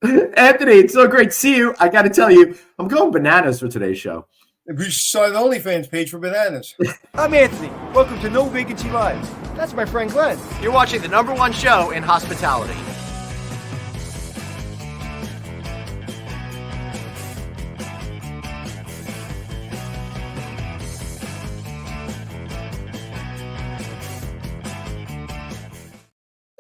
Anthony, it's so great to see you. I got to tell you, I'm going bananas for today's show. We saw the OnlyFans page for bananas. I'm Anthony. Welcome to No Vacancy Live. That's my friend Glenn. You're watching the #1 show in hospitality.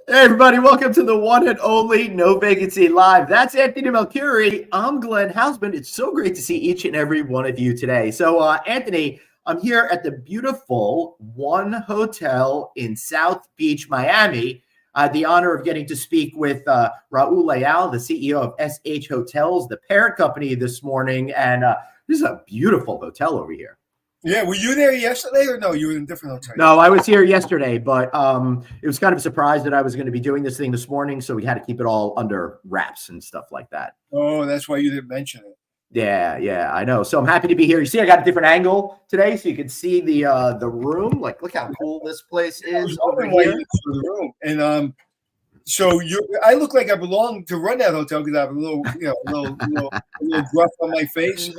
Hey, everybody, welcome to the one and only No Vacancy Live. That's Anthony Melchiori. I'm Glenn Hausman. It's so great to see each and every one of you today. So, Anthony, I'm here at the beautiful One Hotel in South Beach, Miami. I had the honor of getting to speak with Raul Leal, the CEO of SH Hotels, the parent company, this morning. And this is a beautiful hotel over here. Yeah, were you there yesterday or no? You were in a different hotel. No, I was here yesterday, but it was kind of a surprise that I was going to be doing this thing this morning, so we had to keep it all under wraps and stuff like that. Oh, that's why you didn't mention it. Yeah, I know. So I'm happy to be here. You see, I got a different angle today, so you can see the room. Like, look how cool this place is over here. The room. And so I look like I belong to run that hotel because I have a little gruff on my face.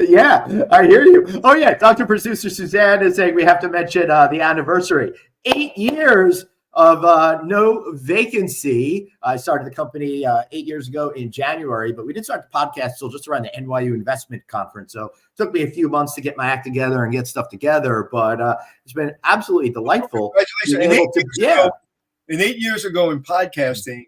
Yeah, I hear you. Oh, yeah. Dr. Producer Suzanne is saying we have to mention the anniversary. 8 years of No Vacancy. I started the company 8 years ago in January, but we didn't start the podcast till just around the NYU Investment Conference. So it took me a few months to get my act together and get stuff together, but it's been absolutely delightful. Congratulations. And 8 years ago in podcasting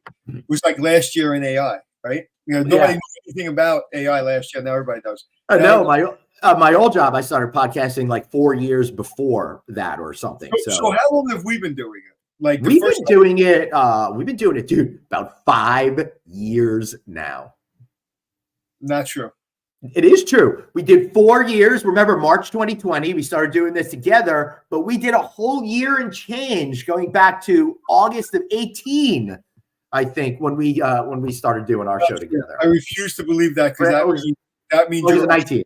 was like last year in AI, right? Nobody knew anything about AI last year. Now everybody does. No, my old job, I started podcasting like 4 years before that or something. So how long have we been doing it? Like we've been doing it, dude, about 5 years now. Not true. It is true. We did 4 years. Remember, March 2020, we started doing this together, but we did a whole year and change going back to August of 18. I think when we started doing our show together. I refuse to believe that because that means you're 19.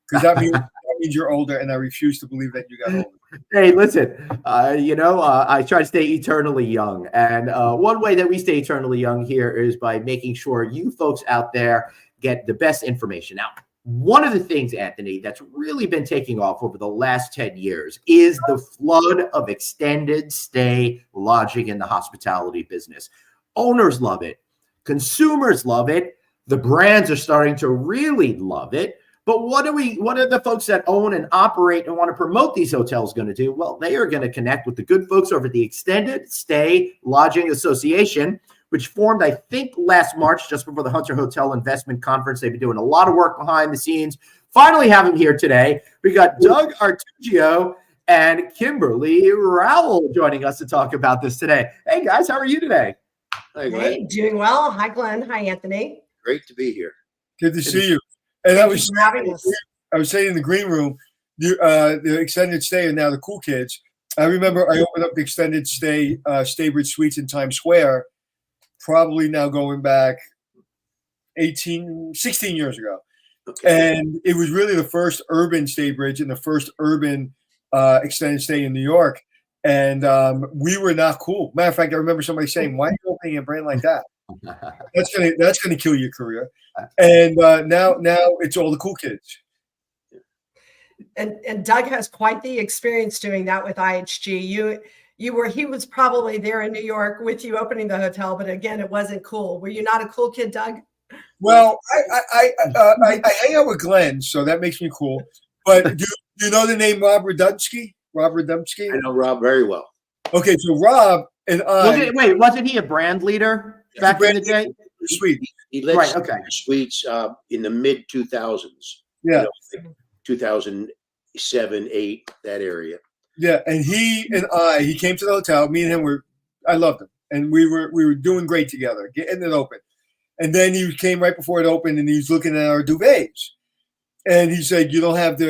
Because that means you're older, and I refuse to believe that you got older. Hey, listen, I try to stay eternally young, and one way that we stay eternally young here is by making sure you folks out there get the best information. Now, one of the things, Anthony, that's really been taking off over the last 10 years is the flood of extended stay lodging in the hospitality business. Owners love it. Consumers love it. The brands are starting to really love it. But what are the folks that own and operate and want to promote these hotels going to do? Well, they are going to connect with the good folks over at the Extended Stay Lodging Association, which formed, I think, last March, just before the Hunter Hotel Investment Conference. They've been doing a lot of work behind the scenes. Finally have him here today. We got Doug Artugio and Kimberly Rowell joining us to talk about this today. Hey, guys, how are you today? Hi, Glenn. Hey, doing well. Hi, Glenn. Hi, Anthony. Great to be here. Good to see you. And I was saying in the green room, the extended stay and now the cool kids. I remember I opened up the extended stay Staybridge Suites in Times Square, probably now going back 16 years ago. Okay. And it was really the first urban Staybridge and the first urban extended stay in New York. And we were not cool. Matter of fact, I remember somebody saying, "Why are you opening a brand like that? That's gonna kill your career." And now it's all the cool kids. And Doug has quite the experience doing that with IHG. He was probably there in New York with you opening the hotel, but again, it wasn't cool. Were you not a cool kid, Doug? Well, I hang out with Glenn, so that makes me cool. But do you know the name Rob Radomski? Robert Dembski? I know Rob very well. Okay, so Rob and I... wasn't he a brand leader back in the day? Sweet. He led suites in the mid-2000s. Yeah. 2007, 8, that area. Yeah, and he came to the hotel. Me and him I loved him. And we were doing great together, getting it open. And then he came right before it opened, and he was looking at our duvets. And he said, "You don't have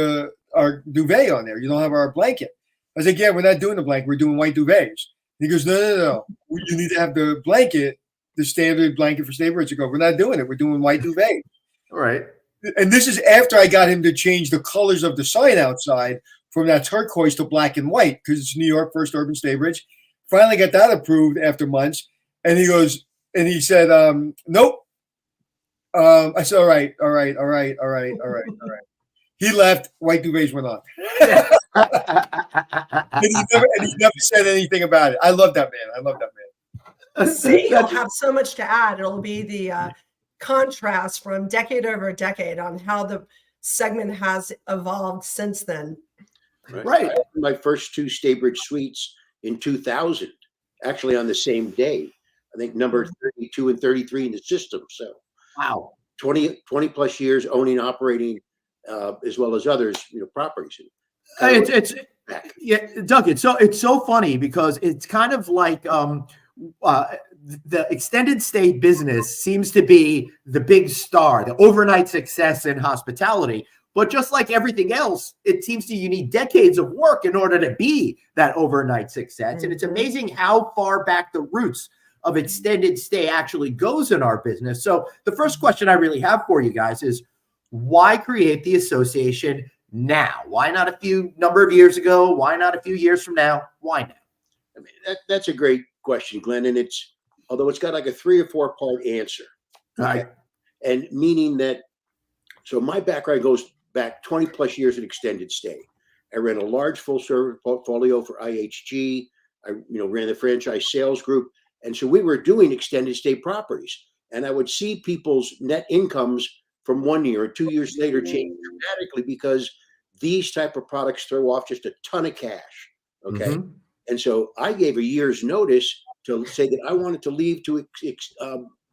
our duvet on there. You don't have our blanket." I was like, "Yeah, we're not doing the blanket. We're doing white duvets." He goes, No. You need to have the blanket, the standard blanket for Staybridge. I go, "We're not doing it. We're doing white duvets." All right. And this is after I got him to change the colors of the sign outside from that turquoise to black and white because it's New York, first urban Staybridge. Finally got that approved after months. And he goes, And he said, nope. I said, all right. He left. White duvets went on. And he never said anything about it. I love that man. See, you'll have so much to add. It'll be the contrast from decade over decade on how the segment has evolved since then. Right. I opened my first 2 Staybridge suites in 2000, actually on the same day. I think number 32 and 33 in the system. So Wow. 20 plus years owning, operating, as well as others, properties. It's yeah, Doug. It's so funny because it's kind of like the extended stay business seems to be the big star, the overnight success in hospitality. But just like everything else, it seems you need decades of work in order to be that overnight success. And it's amazing how far back the roots of extended stay actually goes in our business. So the first question I really have for you guys is, why create the association now? Why not a number of years ago? Why not a few years from now? Why now? I mean, that's a great question, Glenn. And although it's got like a 3 or 4 part answer. Right. And meaning that, so my background goes back 20 plus years in extended stay. I ran a large full service portfolio for IHG. I ran the franchise sales group. And so we were doing extended stay properties. And I would see people's net incomes from 1 year or 2 years later change dramatically because these type of products throw off just a ton of cash. Okay. Mm-hmm. And so I gave a year's notice to say that I wanted to leave to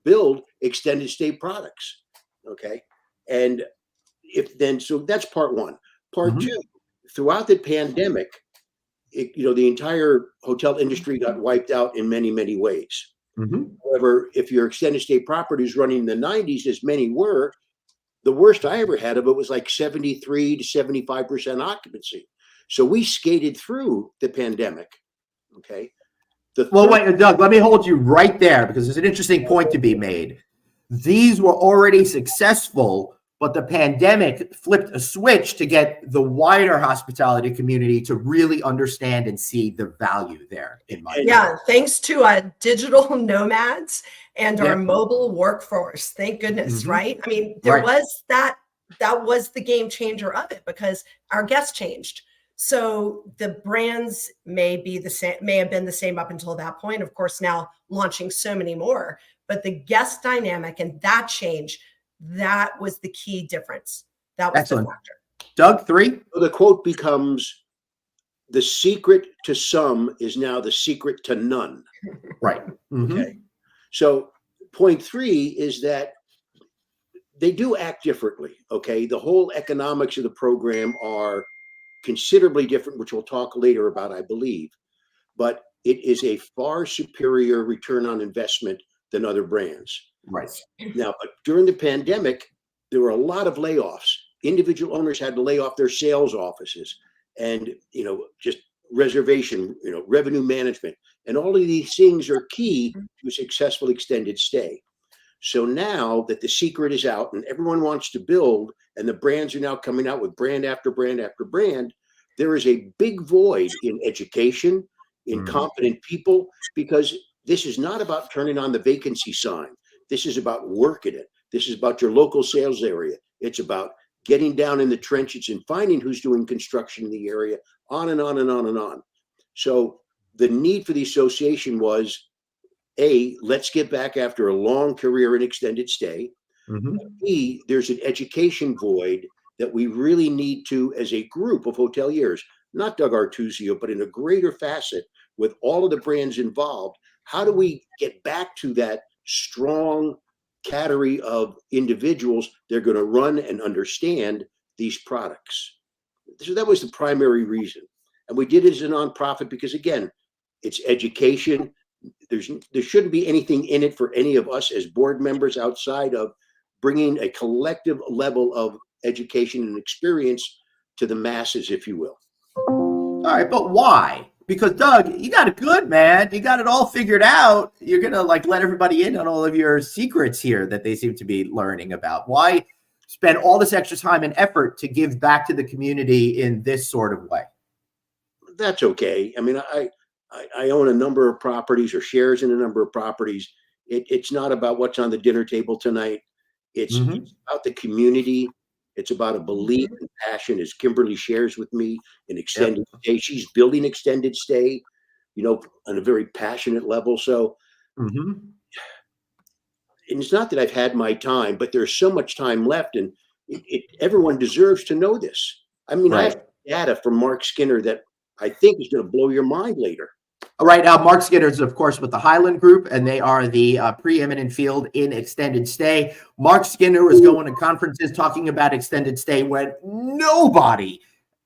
build extended stay products. Okay. And so that's part one. Part two, throughout the pandemic, the entire hotel industry got wiped out in many, many ways. However, if your extended stay properties running in the 90s, as many were, the worst I ever had of it was like 73 to 75% occupancy. So we skated through the pandemic. Okay. Well, wait, Doug, let me hold you right there because there's an interesting point to be made. These were already successful, but the pandemic flipped a switch to get the wider hospitality community to really understand and see the value there. Thanks to digital nomads and our mobile workforce. Thank goodness, right? I mean, there was that was the game changer of it because our guests changed. So the brands may have been the same up until that point. Of course, now launching so many more, but the guest dynamic and that change, that was the key difference. That was the factor. Doug, 3. The quote becomes, "The secret to some is now the secret to none." Right. Okay. So point 3 is that they do act differently. Okay. The whole economics of the program are considerably different, which we'll talk later about, I believe, but it is a far superior return on investment than other brands. Right. Now, but during the pandemic, there were a lot of layoffs. Individual owners had to lay off their sales offices and, just reservation, revenue management. And all of these things are key to a successful extended stay. So now that the secret is out and everyone wants to build and the brands are now coming out with brand after brand after brand, there is a big void in education, in competent people, because this is not about turning on the vacancy sign. This is about working it. This is about your local sales area. It's about getting down in the trenches and finding who's doing construction in the area, on and on and on and on. So the need for the association was, let's get back after a long career in extended stay. B, there's an education void that we really need to, as a group of hoteliers, not Doug Artuzio, but in a greater facet with all of the brands involved. How do we get back to that strong category of individuals that are going to run and understand these products? So that was the primary reason. And we did it as a nonprofit because, again, it's education. There shouldn't be anything in it for any of us as board members outside of bringing a collective level of education and experience to the masses, if you will. All right, but why? Because Doug, you got it good, man. You got it all figured out. You're going to let everybody in on all of your secrets here that they seem to be learning about. Why spend all this extra time and effort to give back to the community in this sort of way? That's okay. I mean, I own a number of properties or shares in a number of properties It's not about what's on the dinner table tonight. It's about the community. It's about a belief and passion, as Kimberly shares with me, in extended stay. She's building extended stay, on a very passionate level. So and it's not that I've had my time, but there's so much time left, and everyone deserves to know this. I mean, I have data from Mark Skinner that I think is going to blow your mind later. All right. Mark Skinner is, of course, with the Highland Group, and they are the preeminent field in extended stay. Mark Skinner was going to conferences talking about extended stay when nobody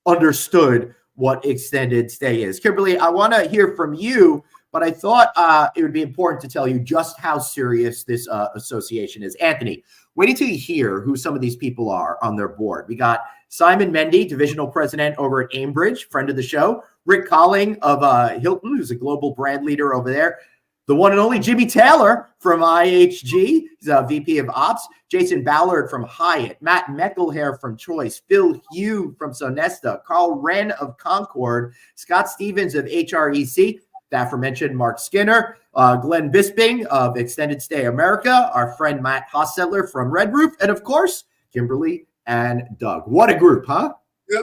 understood what extended stay is. Kimberly, I want to hear from you, but I thought it would be important to tell you just how serious this association is. Anthony, wait until you hear who some of these people are on their board. We got Simon Mendy, divisional president over at Aimbridge, friend of the show. Rick Colling of Hilton, who's a global brand leader over there. The one and only Jimmy Taylor from IHG, he's a VP of Ops. Jason Ballard from Hyatt. Matt Meckelhair from Choice. Phil Hugh from Sonesta. Carl Wren of Concord. Scott Stevens of HREC. The aforementioned Mark Skinner. Glenn Bisping of Extended Stay America. Our friend Matt Hostetler from Red Roof. And, of course, Kimberly and Doug. What a group, huh?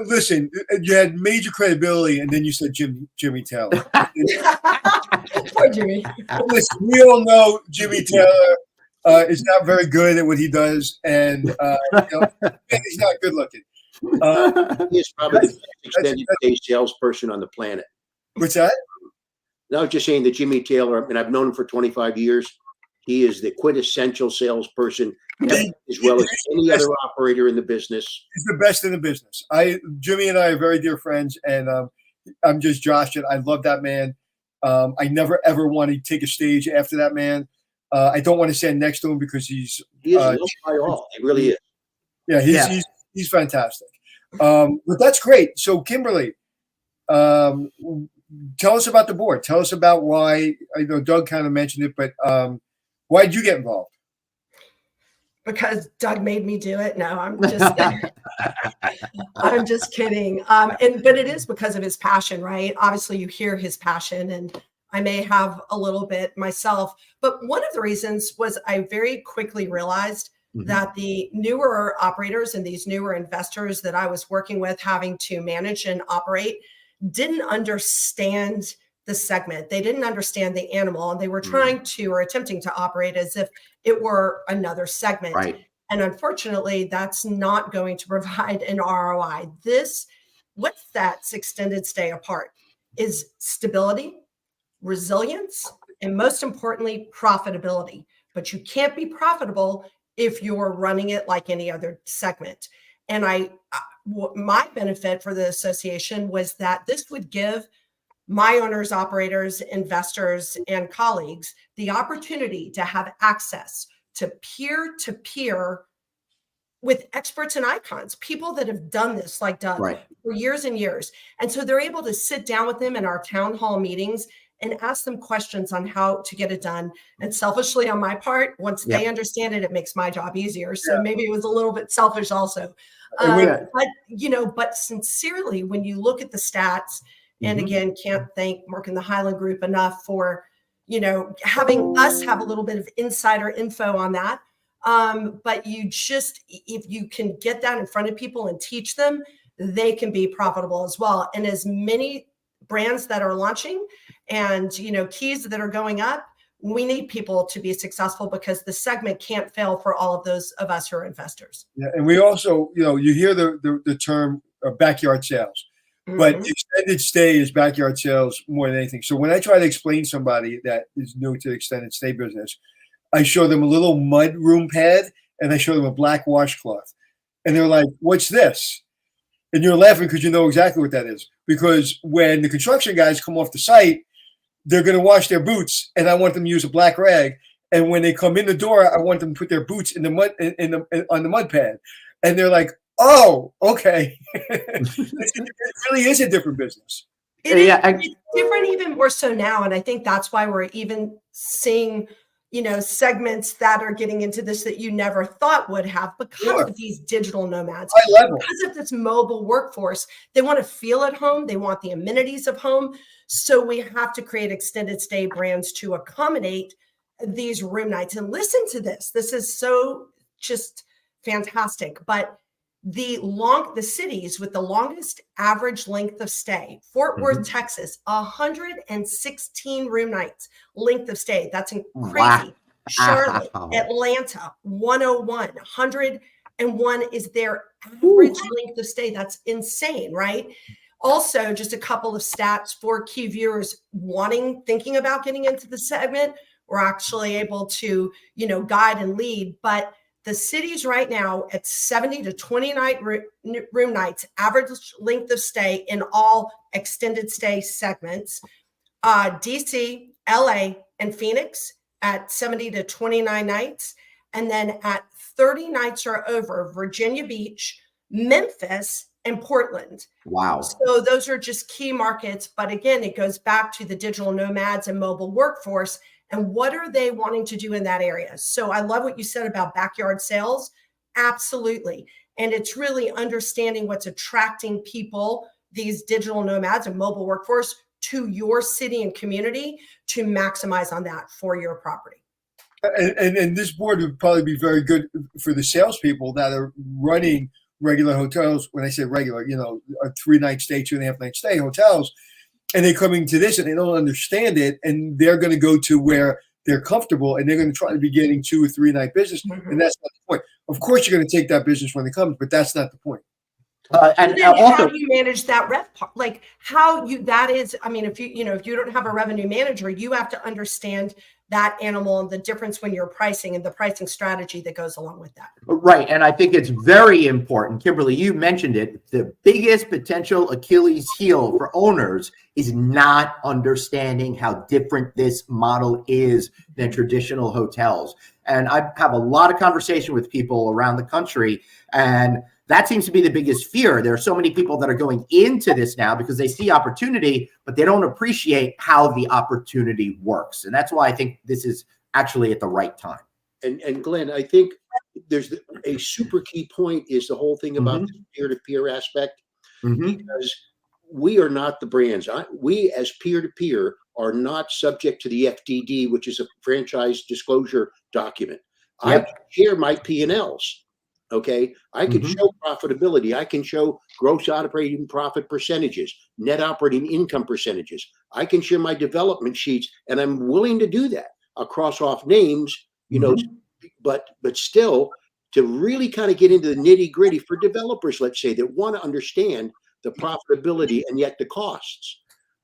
Listen, you had major credibility, and then you said Jimmy Taylor. Poor Jimmy. Listen, we all know Jimmy Taylor is not very good at what he does, and he's not good looking. He is probably the best extended stay salesperson on the planet. What's that? No, I was just saying that Jimmy Taylor, and I've known him for 25 years. He is the quintessential salesperson, as well as any other operator in the business. He's the best in the business. Jimmy and I are very dear friends, and I'm just Josh, and I love that man. I never ever want to take a stage after that man. I don't want to stand next to him because he is loved by all. He really is. Yeah, he's fantastic. But that's great. So, Kimberly, tell us about the board. Tell us about why. I know Doug kind of mentioned it, but why did you get involved? Because Doug made me do it. No, I'm just I'm just kidding. But it is because of his passion, right? Obviously, you hear his passion, and I may have a little bit myself. But one of the reasons was I very quickly realized that the newer operators and these newer investors that I was working with, having to manage and operate, didn't understand the segment. They didn't understand the animal, and they were trying to or attempting to operate as if it were another segment. Right. And unfortunately, that's not going to provide an ROI. What sets extended stay apart is stability, resilience, and most importantly, profitability. But you can't be profitable if you're running it like any other segment. And my benefit for the association was that this would give my owners, operators, investors, and colleagues the opportunity to have access to peer-to-peer with experts and icons, people that have done this like Doug for years and years. And so they're able to sit down with them in our town hall meetings and ask them questions on how to get it done. And selfishly on my part, once they understand it, it makes my job easier. So maybe it was a little bit selfish also. But sincerely, when you look at the stats, and again, can't thank Mark and the Highland Group enough for, having us have a little bit of insider info on that. But if you can get that in front of people and teach them, they can be profitable as well. And as many brands that are launching and, keys that are going up, we need people to be successful because the segment can't fail for all of those of us who are investors. Yeah. And we also, you hear the term backyard sales. But extended stay is backyard sales more than anything. So when I try to explain to somebody that is new to the extended stay business, I show them a little mud room pad and I show them a black washcloth. And they're like, what's this? And you're laughing because you know exactly what that is. Because when the construction guys come off the site, they're going to wash their boots and I want them to use a black rag. And when they come in the door, I want them to put their boots in the mud on the mud pad. And they're like, oh, okay. It really is a different business. It's different even more so now. And I think that's why we're even seeing, segments that are getting into this that you never thought would have because of these digital nomads, because of this mobile workforce. They want to feel at home. They want the amenities of home. So we have to create extended stay brands to accommodate these room nights. And listen to this. This is so just fantastic. But the cities with the longest average length of stay, Fort Worth, Texas, 116 room nights length of stay. That's crazy. Wow. Charlotte, Atlanta, 101, 101 is their average length of stay. That's insane, right? Also, just a couple of stats for key viewers thinking about getting into the segment. We're actually able to, guide and lead, but the cities right now at 70 to 29 room nights, average length of stay in all extended stay segments. DC, LA, and Phoenix at 70 to 29 nights. And then at 30 nights or over, Virginia Beach, Memphis, and Portland. Wow. So those are just key markets. But again, it goes back to the digital nomads and mobile workforce. And what are they wanting to do in that area? So I love what you said about backyard sales. Absolutely. And it's really understanding what's attracting people, these digital nomads and mobile workforce, to your city and community to maximize on that for your property. And this board would probably be very good for the salespeople that are running regular hotels. When I say regular, a 3-night stay, 2.5-night stay hotels. And they're coming to this and they don't understand it. And they're going to go to where they're comfortable and they're going to try to be getting 2 or 3 night business. And that's not the point. Of course, you're going to take that business when it comes, but that's not the point. And also, how do you manage that rev part? Like if you don't have a revenue manager, you have to understand that animal and the difference when you're pricing and the pricing strategy that goes along with that. Right. And I think it's very important. Kimberly, you mentioned it. The biggest potential Achilles heel for owners is not understanding how different this model is than traditional hotels. And I have a lot of conversation with people around the country, and that seems to be the biggest fear. There are so many people that are going into this now because they see opportunity, but they don't appreciate how the opportunity works. And that's why I think this is actually at the right time. And Glenn, I think there's a super key point is the whole thing about the peer-to-peer aspect, because we are not the brands. We as peer-to-peer are not subject to the FDD, which is a franchise disclosure document. I share my P&Ls. Okay, I can show profitability. I can show gross operating profit percentages, net operating income percentages. I can share my development sheets, and I'm willing to do that. I'll cross off names, but still, to really kind of get into the nitty gritty for developers, let's say, that want to understand the profitability and yet the costs,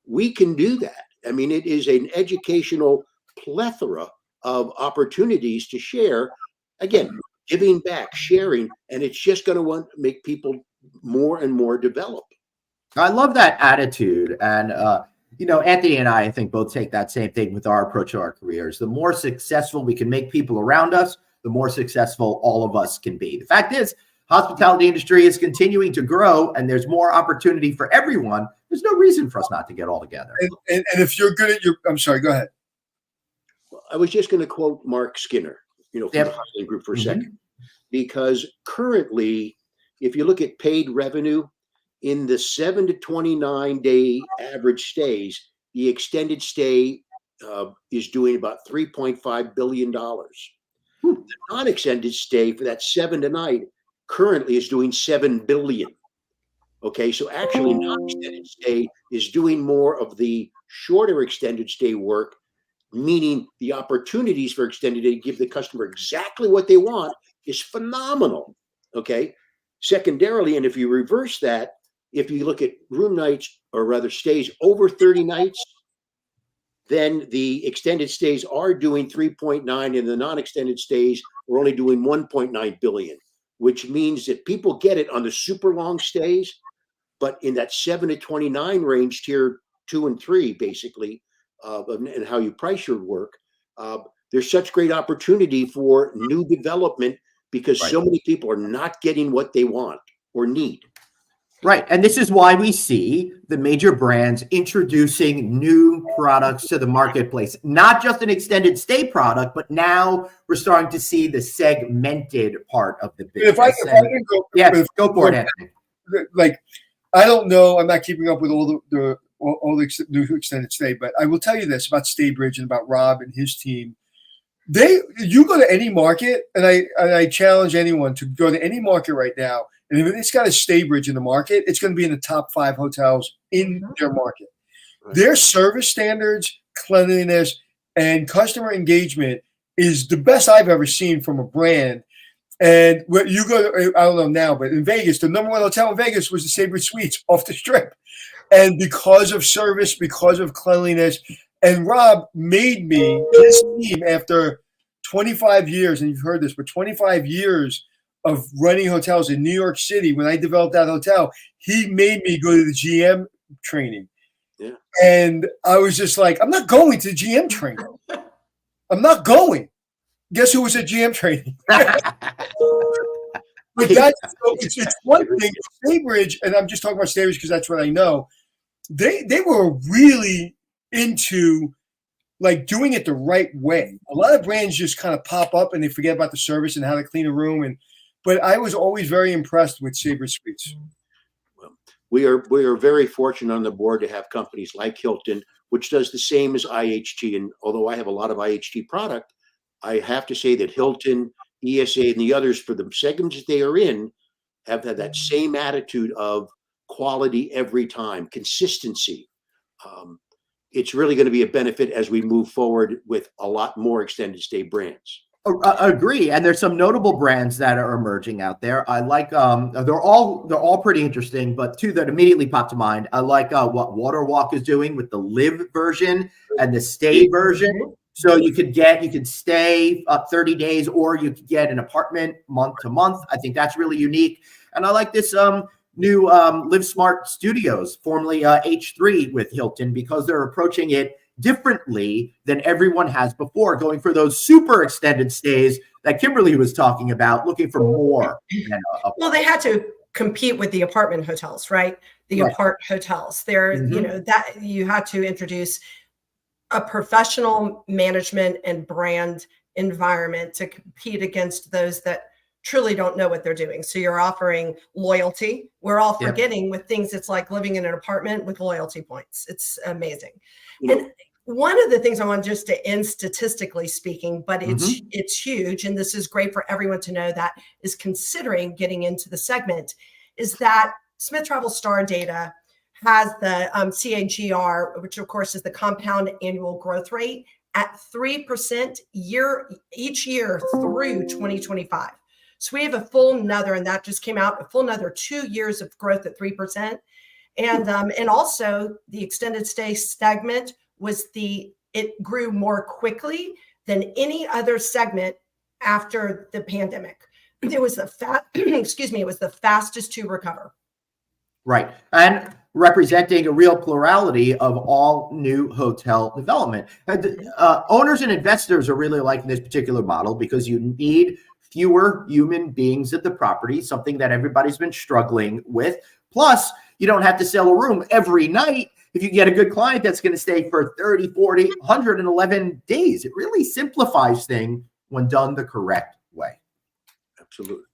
we can do that. I mean, it is an educational plethora of opportunities to share. Again, giving back, sharing, and it's just going to make people more and more develop. I love that attitude. And, Anthony and I think both take that same thing with our approach to our careers. The more successful we can make people around us, the more successful all of us can be. The fact is, hospitality industry is continuing to grow and there's more opportunity for everyone. There's no reason for us not to get all together. And if you're good at I'm sorry, go ahead. I was just going to quote Mark Skinner, from the Holiday Group for a second, because currently, if you look at paid revenue in the 7 to 29 day average stays, the extended stay is doing about $3.5 billion. The non-extended stay for that 7 to 9 currently is doing $7 billion. Okay, so actually non-extended stay is doing more of the shorter extended stay work, meaning the opportunities for extended stay to give the customer exactly what they want is phenomenal. Okay. Secondarily, and if you reverse that, if you look at room nights, or rather stays over 30 nights, then the extended stays are doing 3.9 and the non-extended stays are only doing 1.9 billion, which means that people get it on the super long stays, but in that 7 to 29 range, tier 2 and 3, basically, and how you price your work, there's such great opportunity for new development because so many people are not getting what they want or need. Right. And this is why we see the major brands introducing new products to the marketplace, not just an extended stay product, but now we're starting to see the segmented part of the business. If I can go for it, Anthony. Like, I don't know, I'm not keeping up with all the new extended stay, but I will tell you this about Staybridge and about Rob and his team. You go to any market, and I challenge anyone to go to any market right now, and if it's got a Staybridge in the market, it's going to be in the top 5 hotels in their market. Their service standards, cleanliness, and customer engagement is the best I've ever seen from a brand. And where you go, I don't know now, but in Vegas, the #1 hotel in Vegas was the Staybridge Suites off the Strip. And because of service, because of cleanliness, and Rob made me his team after 25 years, and you've heard this, but 25 years of running hotels in New York City. When I developed that hotel, he made me go to the GM training. Yeah. And I was just like, I'm not going to GM training. I'm not going. Guess who was at GM training? But that's, it's one thing. Staybridge, and I'm just talking about Staybridge because that's what I know. They were really into like doing it the right way. A lot of brands just kind of pop up and they forget about the service and how to clean a room. But I was always very impressed with Staybridge Suites. Well, we are very fortunate on the board to have companies like Hilton, which does the same as IHG. And although I have a lot of IHG product, I have to say that Hilton, ESA, and the others, for the segments that they are in, have had that same attitude of quality every time, consistency. It's really going to be a benefit as we move forward with a lot more extended stay brands. Agree. And there's some notable brands that are emerging out there. I like they're all pretty interesting, but two that immediately pop to mind. I like what Waterwalk is doing with the live version and the stay version. So you could stay up 30 days, or you could get an apartment month to month. I think that's really unique. And I like this new Live Smart Studios, formerly H3 with Hilton, because they're approaching it differently than everyone has before, going for those super extended stays that Kimberly was talking about, looking for more. Well, they had to compete with the apartment hotels, right? The apart hotels. There, you know, that you had to introduce a professional management and brand environment to compete against those that truly don't know what they're doing. So you're offering loyalty. We're all forgetting with things. It's like living in an apartment with loyalty points. It's amazing. And one of the things I want just to end statistically speaking, but it's huge, and this is great for everyone to know that is considering getting into the segment, is that Smith Travel Star data has the CAGR, which of course is the compound annual growth rate, at 3% each year through 2025. So we have a full another, and that just came out, a full another 2 years of growth at 3%. And also the extended stay segment it grew more quickly than any other segment after the pandemic. It was it was the fastest to recover. Right. And representing a real plurality of all new hotel development. And, owners and investors are really liking this particular model because you need fewer human beings at the property, something that everybody's been struggling with. Plus, you don't have to sell a room every night if you get a good client that's going to stay for 30, 40, 111 days. It really simplifies things when done the correct way. Absolutely.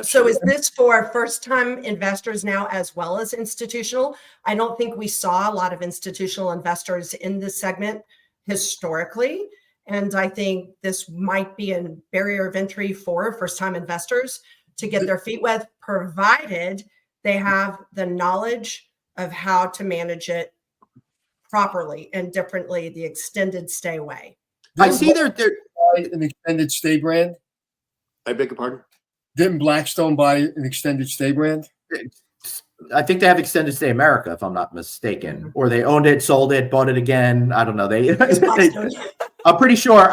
So is this for first-time investors now as well as institutional? I don't think we saw a lot of institutional investors in this segment historically. And I think this might be a barrier of entry for first-time investors to get their feet wet, provided they have the knowledge of how to manage it properly and differently, the extended stay way. I see they're an extended stay brand. I beg your pardon? Didn't Blackstone buy an extended stay brand? I think they have Extended Stay America, if I'm not mistaken, or they owned it, sold it, bought it again. I don't know. I'm pretty sure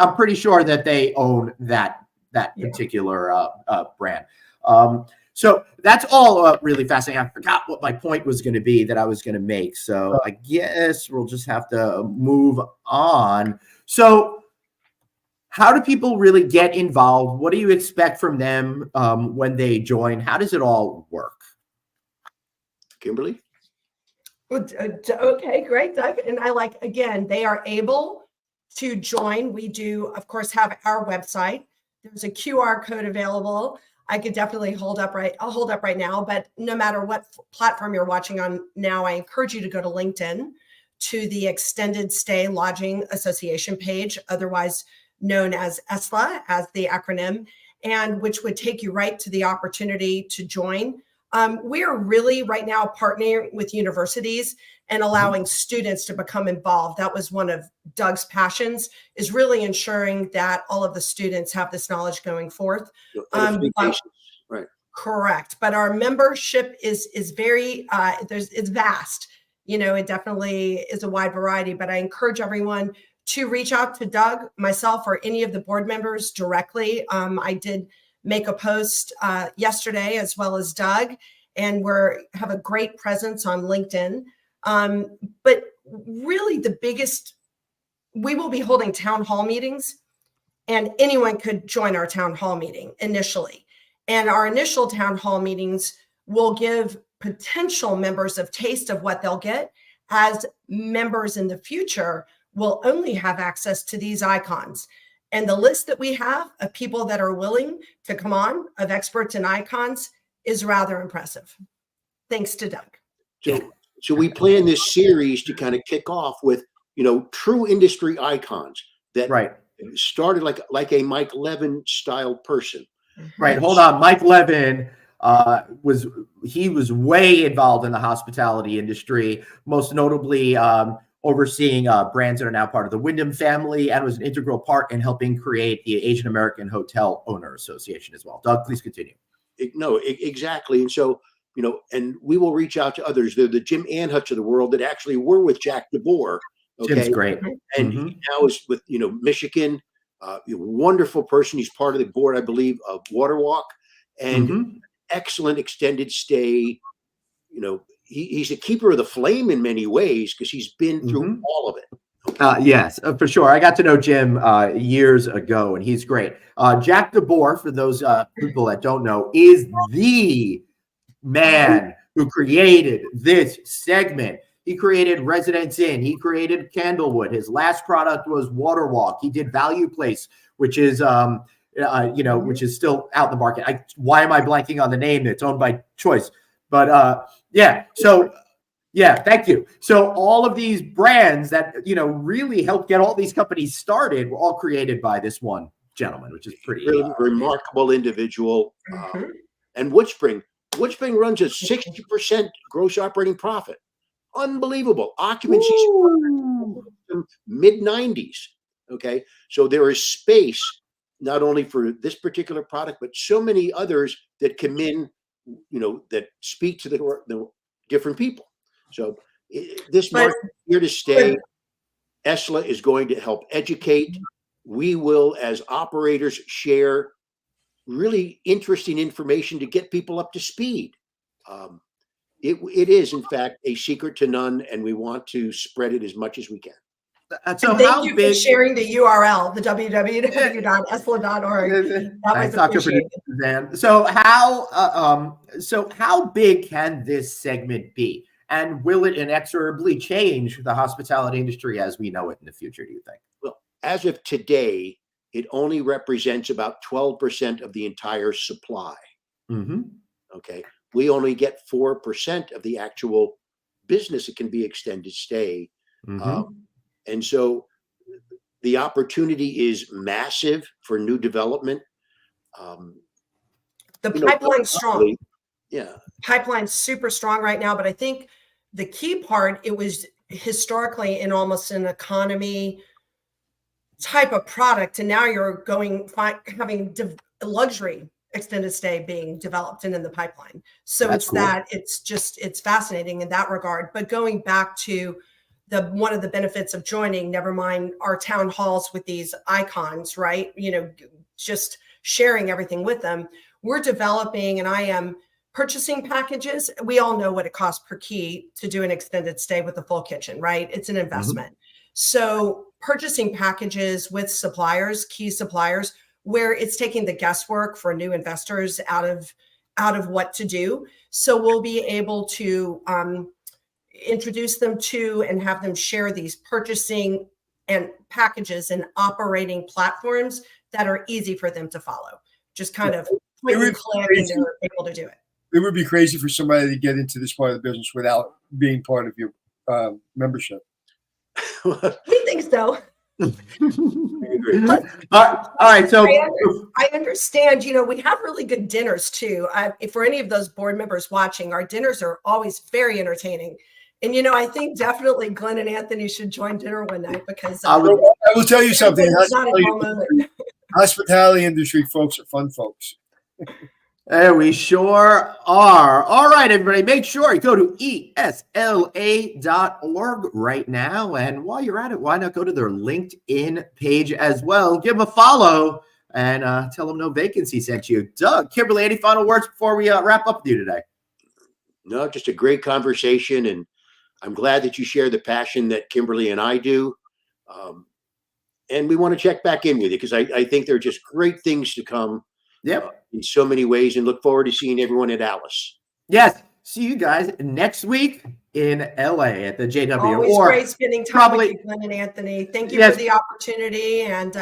that they own that particular brand. So that's all really fascinating. I forgot what my point was going to be that I was going to make. So I guess we'll just have to move on. So how do people really get involved? What do you expect from them when they join? How does it all work? Kimberly? Okay, great, Doug. And I like, again, they are able to join. We do, of course, have our website. There's a QR code available. I could definitely I'll hold up right now, but no matter what platform you're watching on now, I encourage you to go to LinkedIn to the Extended Stay Lodging Association page, otherwise known as ESLA, as the acronym, and which would take you right to the opportunity to join. We are really right now partnering with universities and allowing students to become involved. That was one of Doug's passions, is really ensuring that all of the students have this knowledge going forth. Right. Correct. But our membership is very, it's vast. It definitely is a wide variety, but I encourage everyone to reach out to Doug, myself, or any of the board members directly. I did make a post yesterday, as well as Doug, and have a great presence on LinkedIn. But really we will be holding town hall meetings, and anyone could join our town hall meeting initially. And our initial town hall meetings will give potential members a taste of what they'll get, as members in the future will only have access to these icons. And the list that we have of people that are willing to come on, of experts and icons, is rather impressive. Thanks to Doug. So we plan this series to kind of kick off with, true industry icons that started like a Mike Levin style person. Right. Hold on. Mike Levin was way involved in the hospitality industry, most notably overseeing brands that are now part of the Wyndham family, and was an integral part in helping create the Asian American Hotel Owner Association as well. Doug, please continue. No, exactly. And so, and we will reach out to others. They're the Jim Anhuts of the world that actually were with Jack DeBoer. Okay? Jim's great. And he now is with, Michigan. Wonderful person. He's part of the board, I believe, of Waterwalk, and excellent extended stay. He's a keeper of the flame in many ways, because he's been through all of it. Yes, for sure. I got to know Jim years ago, and he's great. Jack DeBoer, for those people that don't know, is the man who created this segment. He created Residence Inn. He created Candlewood. His last product was Waterwalk. He did Value Place, which is which is still out in the market. Why am I blanking on the name? It's owned by Choice. But thank you. So all of these brands that really helped get all these companies started were all created by this one gentleman, which is pretty remarkable individual. And Woodspring runs a 60% gross operating profit. Unbelievable. Occupancy mid-90s. Okay. So there is space not only for this particular product, but so many others that come in, that speak to the different people. So this market is here to stay. ESLA is going to help educate. We will, as operators, share really interesting information to get people up to speed. It is, in fact, a secret to none, and we want to spread it as much as we can. So thank you for sharing the URL, the www.esla.org. That was appreciated. So how big can this segment be? And will it inexorably change the hospitality industry as we know it in the future, do you think? Well, as of today, it only represents about 12% of the entire supply. Okay. We only get 4% of the actual business that can be extended stay. And so the opportunity is massive for new development. The pipeline's strong. Yeah. Pipeline's super strong right now, but I think the key part, it was historically in almost an economy type of product, and now you're having luxury extended stay being developed and in the pipeline. So that's cool. It's fascinating in that regard. But going back to one of the benefits of joining, never mind our town halls with these icons, right? Just sharing everything with them. We're developing, and I am purchasing packages. We all know what it costs per key to do an extended stay with a full kitchen, right? It's an investment. So purchasing packages with suppliers, key suppliers, where it's taking the guesswork for new investors out of what to do. So we'll be able to introduce them to and have them share these purchasing and packages and operating platforms that are easy for them to follow. Just kind of point and click, and they're able to do it. It would be crazy for somebody to get into this part of the business without being part of your membership. We think so. All right. So I understand, we have really good dinners too. If for any of those board members watching, our dinners are always very entertaining. And, I think definitely Glenn and Anthony should join dinner one night because I will tell you something. it's not a dull moment. Hospitality industry folks are fun folks. There we sure are. All right, everybody, make sure you go to esla.org right now. And while you're at it, why not go to their LinkedIn page as well? Give them a follow and tell them No Vacancy sent you. Doug, Kimberly, any final words before we wrap up with you today? No, just a great conversation. And I'm glad that you share the passion that Kimberly and I do. And we want to check back in with you because I think there are just great things to come. Yep. In so many ways, and look forward to seeing everyone at Alice. Yes. See you guys next week in LA at the JW. Always great spending time with you, Glenn and Anthony. Thank you for the opportunity, and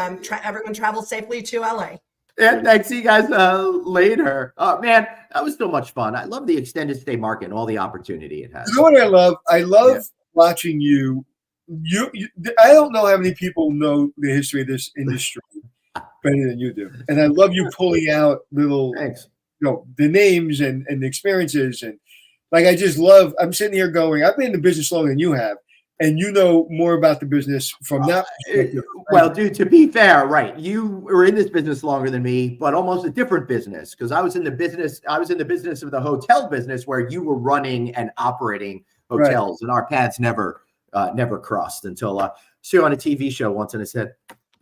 everyone travel safely to LA. And thanks. See you guys later. Man, that was so much fun. I love the extended stay market and all the opportunity it has. You know what I love? I love watching you. I don't know how many people know the history of this industry better than you do. And I love you pulling out little, the names and the experiences. And like, I just love, I'm sitting here going, I've been in the business longer than you have. And you know more about the business from that perspective. Well, dude, to be fair, right. You were in this business longer than me, but almost a different business. Because I was in the business of the hotel business where you were running and operating hotels. And our paths never crossed until saw you on a TV show once and I said,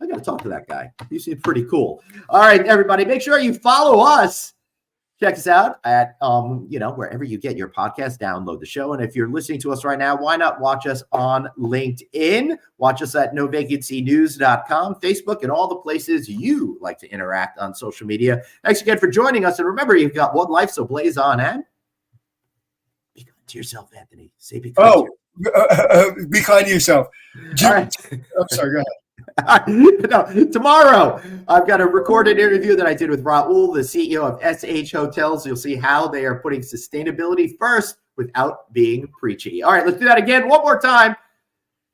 I got to talk to that guy. He seems pretty cool. All right, everybody, make sure you follow us. Check us out at, wherever you get your podcast, download the show. And if you're listening to us right now, why not watch us on LinkedIn? Watch us at novacancynews.com, Facebook, and all the places you like to interact on social media. Thanks again for joining us. And remember, you've got one life, so blaze on and be kind to yourself, Anthony. Say be kind to yourself. Be kind to yourself. All right. I'm sorry, go ahead. No, tomorrow, I've got a recorded interview that I did with Raul, the CEO of SH Hotels. You'll see how they are putting sustainability first without being preachy. All right, let's do that again one more time.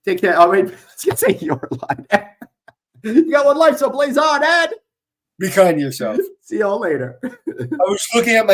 Take care. Oh, wait, let's say your line. You got one life, so blaze on, Ed. Be kind to yourself. See y'all later. I was looking at my